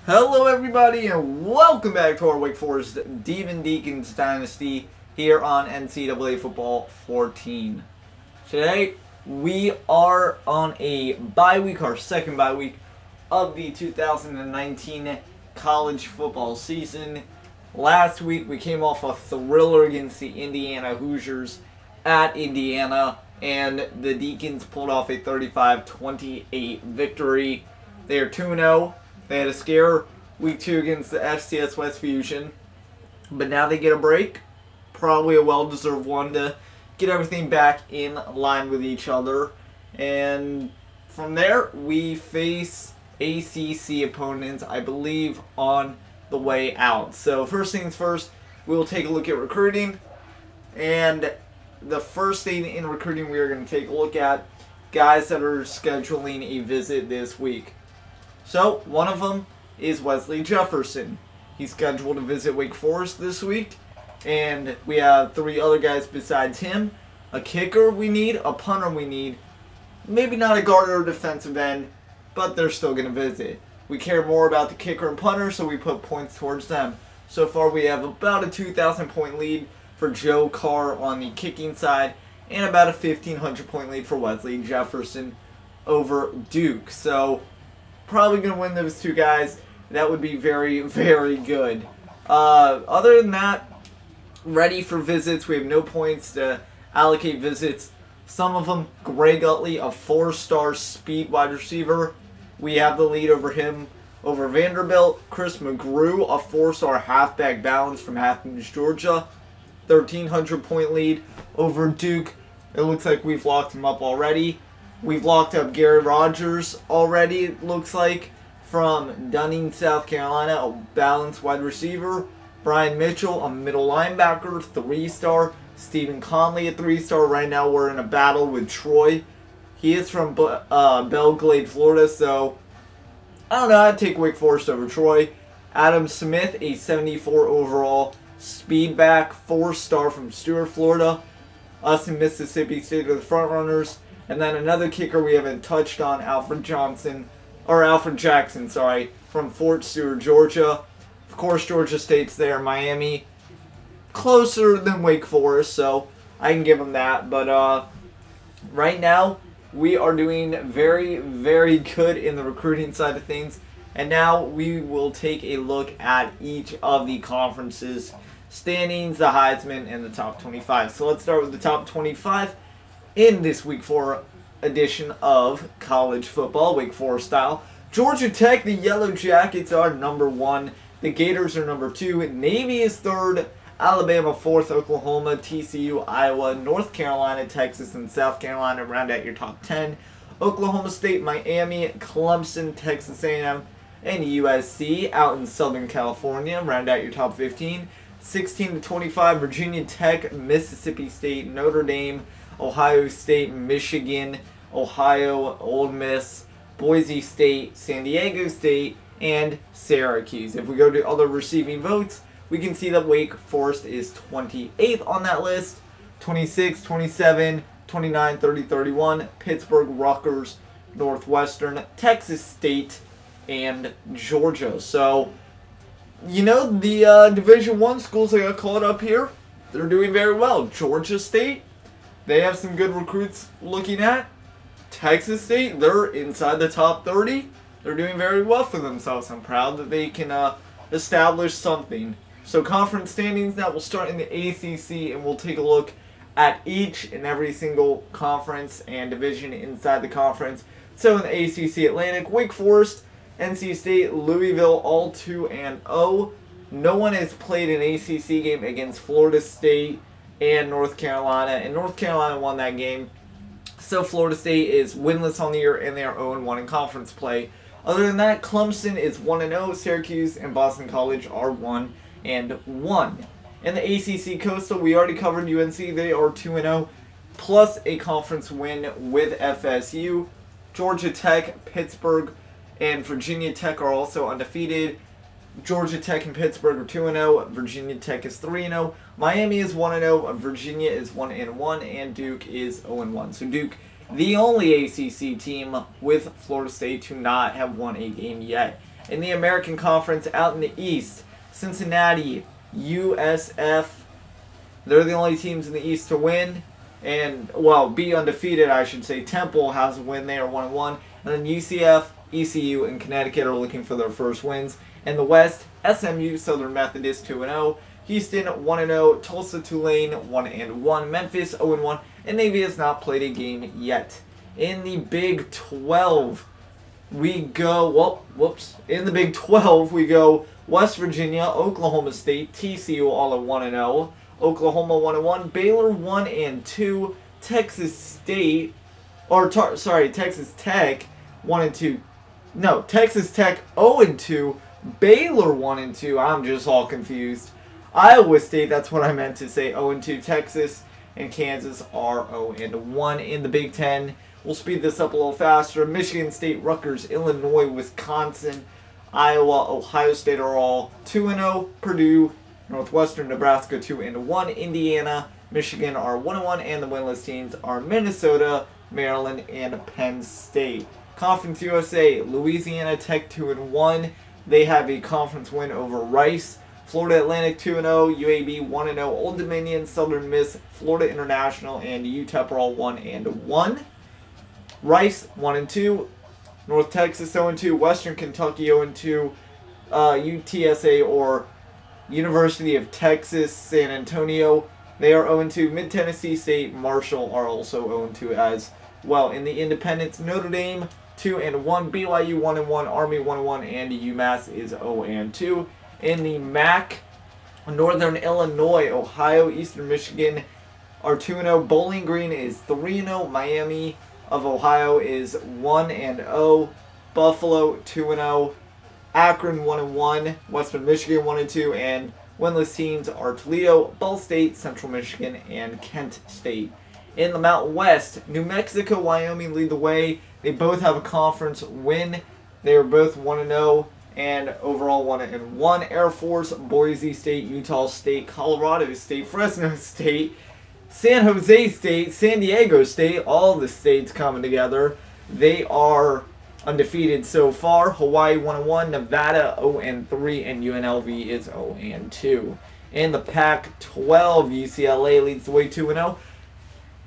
Hello everybody and welcome back to our Wake Forest Deacon's Dynasty here on NCAA Football 14. Today we are on a bye week, our second bye week of the 2019 college football season. Last week we came off a thriller against the Indiana Hoosiers at Indiana, and the Deacons pulled off a 35-28 victory. They are 2-0. They had a scare week 2 against the FCS West Fusion, but now they get a break. Probably a well-deserved one to get everything back in line with each other. And from there, we face ACC opponents, I believe, on the way out. So first things first, we'll take a look at recruiting. And the first thing in recruiting we are going to take a look at, guys that are scheduling a visit this week. So, one of them is Wesley Jefferson. He's scheduled to visit Wake Forest this week. And we have 3 other guys besides him. A kicker we need, a punter we need. Maybe not a guard or defensive end, but they're still going to visit. We care more about the kicker and punter, so we put points towards them. So far we have about a 2,000 point lead for Joe Carr on the kicking side, and about a 1,500 point lead for Wesley Jefferson over Duke. So, probably going to win those 2 guys. That would be very, very good. Other than that, ready for visits. We have no points to allocate visits. Some of them, Greg Utley, a 4-star speed wide receiver. We have the lead over him over Vanderbilt. Chris McGrew, a 4-star halfback balance from Athens, Georgia. 1,300 point lead over Duke. It looks like we've locked him up already. We've locked up Gary Rogers already, it looks like, from Dunning, South Carolina, a balanced wide receiver. Brian Mitchell, a middle linebacker, 3-star. Stephen Conley, a 3-star. Right now we're in a battle with Troy. He is from Belgrade, Florida, so I don't know, I'd take Wake Forest over Troy. Adam Smith, a 74 overall speedback, 4-star from Stuart, Florida. Us in Mississippi State are the front runners. And then another kicker we haven't touched on, Alfred Jackson, from Fort Stewart, Georgia. Of course, Georgia State's there. Miami, closer than Wake Forest, so I can give them that. But right now, we are doing very, very good in the recruiting side of things. And now we will take a look at each of the conferences' standings, the Heisman, and the top 25. So let's start with the top 25 in this Week 4 edition of college football, Wake Forest style. Georgia Tech, the Yellow Jackets, are number 1. The Gators are number 2. Navy is 3rd. Alabama 4th. Oklahoma, TCU, Iowa, North Carolina, Texas, and South Carolina round out your top 10. Oklahoma State, Miami, Clemson, Texas A&M, and USC out in Southern California round out your top 15. 16 to 25, Virginia Tech, Mississippi State, Notre Dame, Ohio State, Michigan, Ohio, Ole Miss, Boise State, San Diego State, and Syracuse. If we go to other receiving votes, we can see that Wake Forest is 28th on that list. 26, 27, 29, 30, 31, Pittsburgh, Rutgers, Northwestern, Texas State, and Georgia. So, you know, the Division I schools that got called up here, they're doing very well. Georgia State, they have some good recruits looking at. Texas State, they're inside the top 30. They're doing very well for themselves. I'm proud that they can establish something. So conference standings now, we'll start in the ACC and we'll take a look at each and every single conference and division inside the conference. So in the ACC Atlantic, Wake Forest, NC State, Louisville, all 2-0. No one has played an ACC game against Florida State and North Carolina, and North Carolina won that game. So Florida State is winless on the year, and they are 0-1 in conference play. Other than that, Clemson is 1-0. Syracuse and Boston College are 1-1. In the ACC Coastal, we already covered UNC. They are 2-0, plus a conference win with FSU. Georgia Tech, Pittsburgh, and Virginia Tech are also undefeated. Georgia Tech and Pittsburgh are 2-0. Virginia Tech is 3-0. Miami is 1-0. Virginia is 1-1. And Duke is 0-1. So Duke the only ACC team with Florida State to not have won a game yet. In the American Conference out in the East, Cincinnati, USF, they're the only teams in the East to win. And, well, be undefeated, I should say. Temple has a win. They are 1-1. And then UCF, ECU, and Connecticut are looking for their first wins. In the West, SMU, Southern Methodist 2-0. Houston 1-0. Tulsa, Tulane 1-1. Memphis 0-1. And Navy has not played a game yet. In the Big 12, we go, in the Big 12, we go West Virginia, Oklahoma State, TCU all at 1-0. Oklahoma 1-1, Baylor 1-2, Texas State, Texas Tech 1-2. No, Texas Tech 0-2, Baylor 1-2. I'm just all confused. Iowa State, that's what I meant to say, 0-2. Texas and Kansas are 0-1 in the Big Ten. We'll speed this up a little faster. Michigan State, Rutgers, Illinois, Wisconsin, Iowa, Ohio State are all 2-0. Purdue, Northwestern, Nebraska 2-1. Indiana, Michigan are 1-1, and the winless teams are Minnesota, Maryland, and Penn State. Conference USA, Louisiana Tech 2-1. They have a conference win over Rice. Florida Atlantic 2-0, UAB 1-0, Old Dominion, Southern Miss, Florida International, and UTEP are all 1-1. Rice 1-2, North Texas 0-2, Western Kentucky 0-2, UTSA or University of Texas San Antonio, they are 0-2. Mid Tennessee State, Marshall are also 0-2 as well. In the Independents, Notre Dame 2-1, BYU 1-1, Army 1-1, and UMass is 0-2. In the MAC, Northern Illinois, Ohio, Eastern Michigan are 2-0. Bowling Green is 3-0. Miami of Ohio is 1-0. Buffalo 2-0. Akron 1-1. Western Michigan 1-2. And winless teams are Toledo, Ball State, Central Michigan, and Kent State. In the Mountain West, New Mexico, Wyoming lead the way. They both have a conference win. They are both 1-0. And overall 1-1. Air Force, Boise State, Utah State, Colorado State, Fresno State, San Jose State, San Diego State, all the states coming together. They are undefeated so far. Hawaii 1-1, Nevada 0-3, and UNLV is 0-2. In the Pac-12, UCLA leads the way 2-0.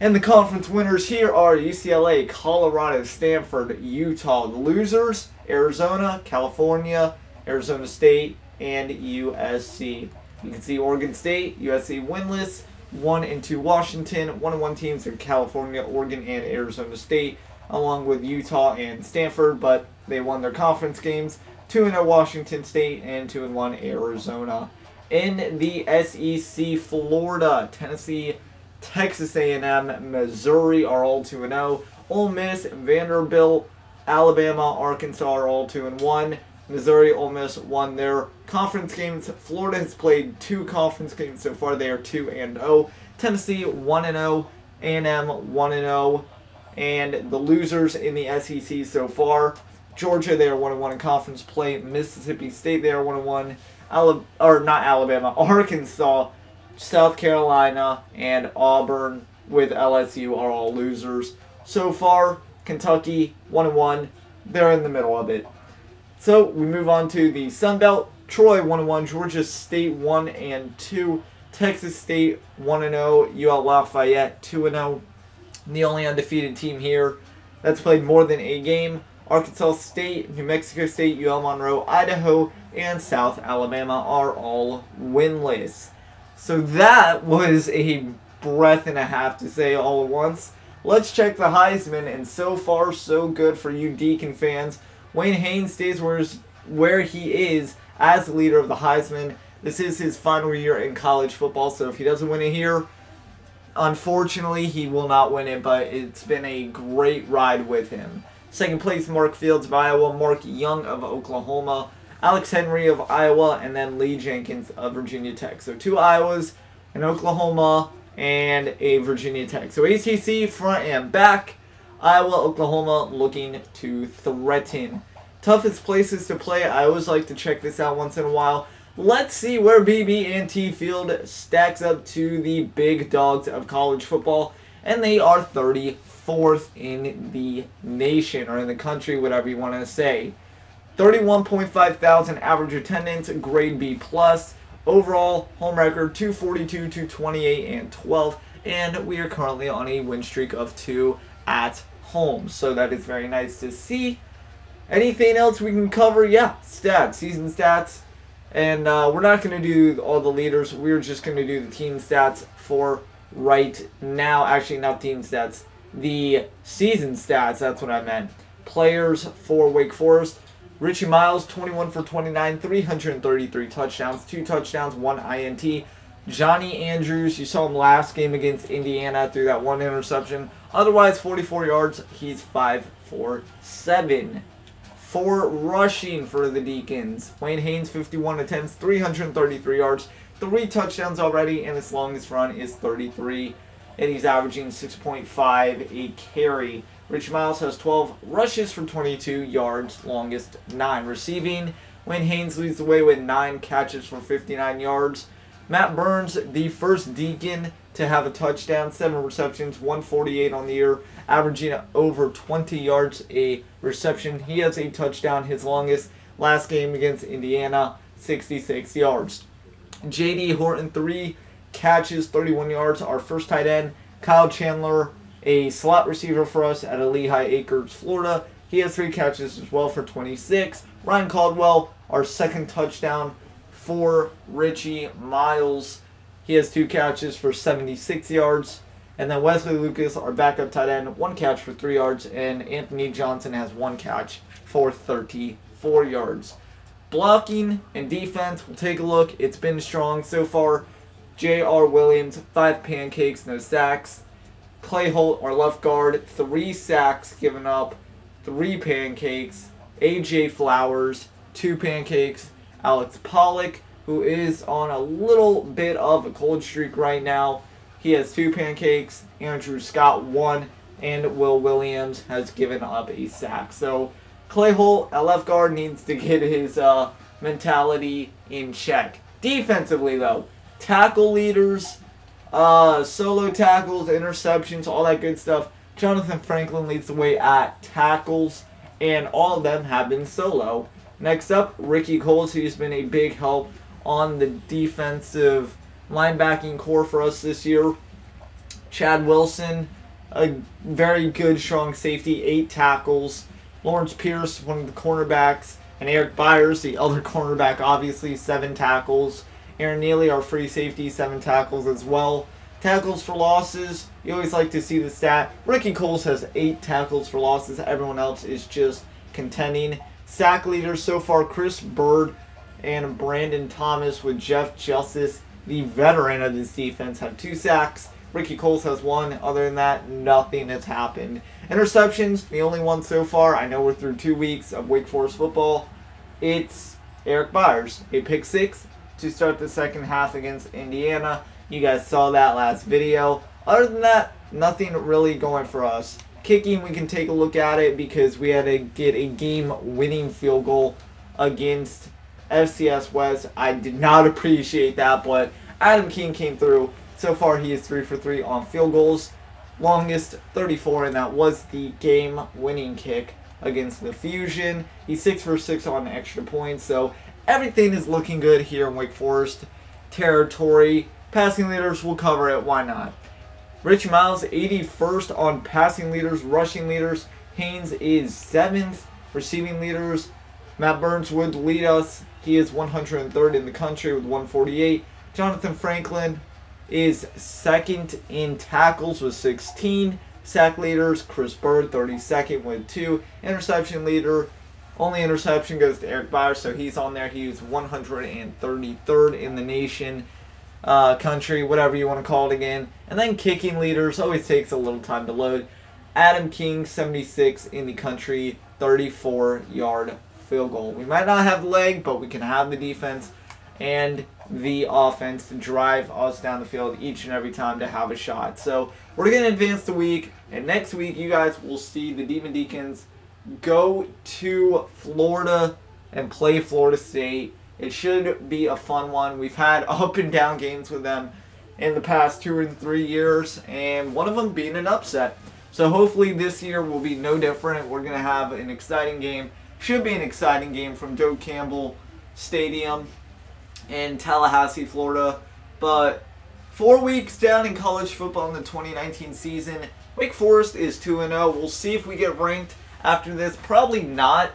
And the conference winners here are UCLA, Colorado, Stanford, Utah. The losers, Arizona, California, Arizona State, and USC. You can see Oregon State, USC winless, 1-2 Washington, 1-1 teams in California, Oregon, and Arizona State, along with Utah and Stanford, but they won their conference games, 2-0 Washington State, and 2-1 Arizona. In the SEC, Florida, Tennessee, Texas A&M, Missouri are all 2-0. Ole Miss, Vanderbilt, Alabama, Arkansas are all 2-1. Missouri, Ole Miss won their conference games. Florida has played 2 conference games so far. They are 2-0. Tennessee 1-0. A&M 1-0. And the losers in the SEC so far, Georgia, they are 1-1 in conference play. Mississippi State, they are 1-1. Arkansas, South Carolina, and Auburn with LSU are all losers. So far, Kentucky 1-1. They're in the middle of it. So we move on to the Sun Belt. Troy 1-1, Georgia State 1-2, Texas State 1-0, UL Lafayette 2-0. The only undefeated team here that's played more than a game. Arkansas State, New Mexico State, UL Monroe, Idaho, and South Alabama are all winless. So that was a breath and a half to say all at once. Let's check the Heisman, and so far so good for you Deacon fans. Wayne Haynes stays where he is as the leader of the Heisman. This is his final year in college football, so if he doesn't win it here, unfortunately he will not win it, but it's been a great ride with him. Second place, Mark Fields of Iowa, Mark Young of Oklahoma, Alex Henry of Iowa, and then Lee Jenkins of Virginia Tech. So 2 Iowas, an Oklahoma, and a Virginia Tech. So ACC front and back. Iowa, Oklahoma looking to threaten. Toughest places to play. I always like to check this out once in a while. Let's see where BB&T Field stacks up to the big dogs of college football. and they are 34th in the nation, or in the country, whatever you want to say. 31.5 thousand average attendance, grade B+. Overall, home record 242, 228, and 12. And we are currently on a win streak of 2 at home. So that is very nice to see. Anything else we can cover? Yeah, stats, season stats. And we're not going to do all the leaders. We're just going to do the team stats for right now. Actually, not team stats. The season stats, that's what I meant. Players for Wake Forest. Richie Miles, 21 for 29, 333 touchdowns, 2 touchdowns, 1 INT. Johnny Andrews, you saw him last game against Indiana, threw that 1 interception. Otherwise, 44 yards. He's 5 for 7. For rushing for the Deacons, Wayne Haynes, 51 attempts, 333 yards, 3 touchdowns already, and his longest run is 33, and he's averaging 6.5 a carry. Rich Miles has 12 rushes for 22 yards, longest 9. Receiving, Wayne Haynes leads the way with 9 catches for 59 yards. Matt Burns, the first Deacon to have a touchdown, 7 receptions, 148 on the year, averaging over 20 yards a reception. He has a touchdown, his longest last game against Indiana, 66 yards. J.D. Horton, 3 catches, 31 yards. Our first tight end, Kyle Chandler, a slot receiver for us at Lehigh Acres, Florida. He has 3 catches as well for 26. Ryan Caldwell, our second touchdown for Richie Miles. He has 2 catches for 76 yards. And then Wesley Lucas, our backup tight end, 1 catch for 3 yards. And Anthony Johnson has 1 catch for 34 yards. Blocking and defense, we'll take a look. It's been strong so far. J.R. Williams, 5 pancakes, no sacks. Clay Holt, our left guard, 3 sacks given up, 3 pancakes. A.J. Flowers, 2 pancakes. Alex Pollock, who is on a little bit of a cold streak right now, he has 2 pancakes. Andrew Scott, 1. And Will Williams has given up a sack. So Clay Holt at left guard needs to get his mentality in check. Defensively, though, tackle leaders, solo tackles, interceptions, all that good stuff. Jonathan Franklin leads the way at tackles, and all of them have been solo. Next up, Ricky Coles, who's been a big help on the defensive linebacking core for us this year. Chad Wilson, a very good, strong safety, 8 tackles. Lawrence Pierce, one of the cornerbacks, and Eric Byers, the other cornerback, obviously, 7 tackles. Aaron Neely, our free safety, 7 tackles as well. Tackles for losses, you always like to see the stat. Ricky Coles has 8 tackles for losses. Everyone else is just contending. Sack leaders so far, Chris Bird and Brandon Thomas, with Jeff Justice, the veteran of this defense, have 2 sacks. Ricky Coles has 1. Other than that, nothing has happened. Interceptions, the only one so far. I know we're through 2 weeks of Wake Forest football. It's Eric Byers, a pick 6 to start the second half against Indiana. You guys saw that last video. Other than that, nothing really going for us. Kicking, we can take a look at it because we had to get a game-winning field goal against FCS West. I did not appreciate that, but Adam King came through. So far, he is 3 for 3 on field goals. Longest, 34, and that was the game-winning kick against the Fusion. He's 6 for 6 on extra points, so everything is looking good here in Wake Forest territory. Passing leaders, we'll cover it. Why not? Rich Miles, 81st on passing leaders. Rushing leaders, Haynes is 7th. Receiving leaders, Matt Burns would lead us. He is 103rd in the country with 148. Jonathan Franklin is 2nd in tackles with 16. Sack leaders, Chris Bird, 32nd with 2. Interception leader, only interception goes to Eric Byers, so he's on there. He is 133rd in the nation, country, whatever you want to call it again. And then kicking leaders, always takes a little time to load. Adam King, 76 in the country, 34-yard field goal. We might not have the leg, but we can have the defense and the offense to drive us down the field each and every time to have a shot. So we're going to advance the week, and next week you guys will see the Demon Deacons go to Florida and play Florida State. It should be a fun one. We've had up and down games with them in the past 2 or 3 years, and one of them being an upset. So hopefully this year will be no different. We're going to have an exciting game. Should be an exciting game from Joe Campbell Stadium in Tallahassee, Florida. But 4 weeks down in college football in the 2019 season, Wake Forest is 2-0. We'll see if we get ranked after this. Probably not,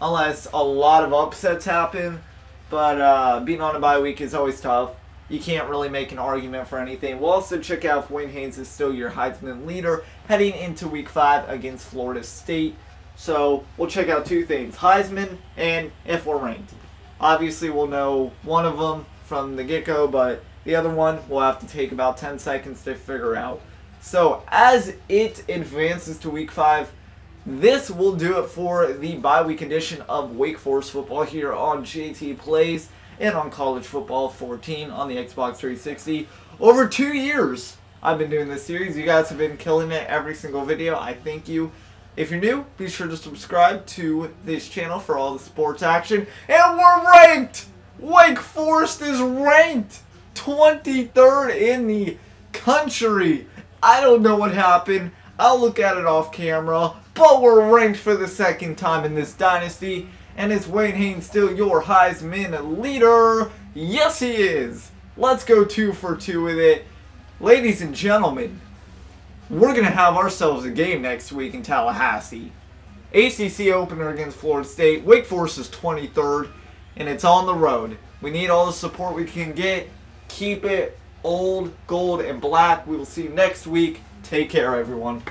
unless a lot of upsets happen. But being on a bye week is always tough. You can't really make an argument for anything. We'll also check out if Wayne Haynes is still your Heisman leader heading into Week 5 against Florida State. So we'll check out 2 things, Heisman and if we're ranked. Obviously we'll know one of them from the get-go, but the other one we'll have to take about 10 seconds to figure out. So as it advances to Week 5, this will do it for the bye week edition of Wake Forest football here on JT Plays and on College Football 14 on the Xbox 360. Over 2 years I've been doing this series. You guys have been killing it every single video. I thank you. If you're new, be sure to subscribe to this channel for all the sports action. And we're ranked! Wake Forest is ranked 23rd in the country. I don't know what happened. I'll look at it off camera. But we're ranked for the 2nd time in this dynasty. And is Wayne Haynes still your Heisman leader? Yes, he is. Let's go 2 for 2 with it. Ladies and gentlemen, we're going to have ourselves a game next week in Tallahassee. ACC opener against Florida State. Wake Forest is 23rd, and it's on the road. We need all the support we can get. Keep it old, gold, and black. We will see you next week. Take care, everyone.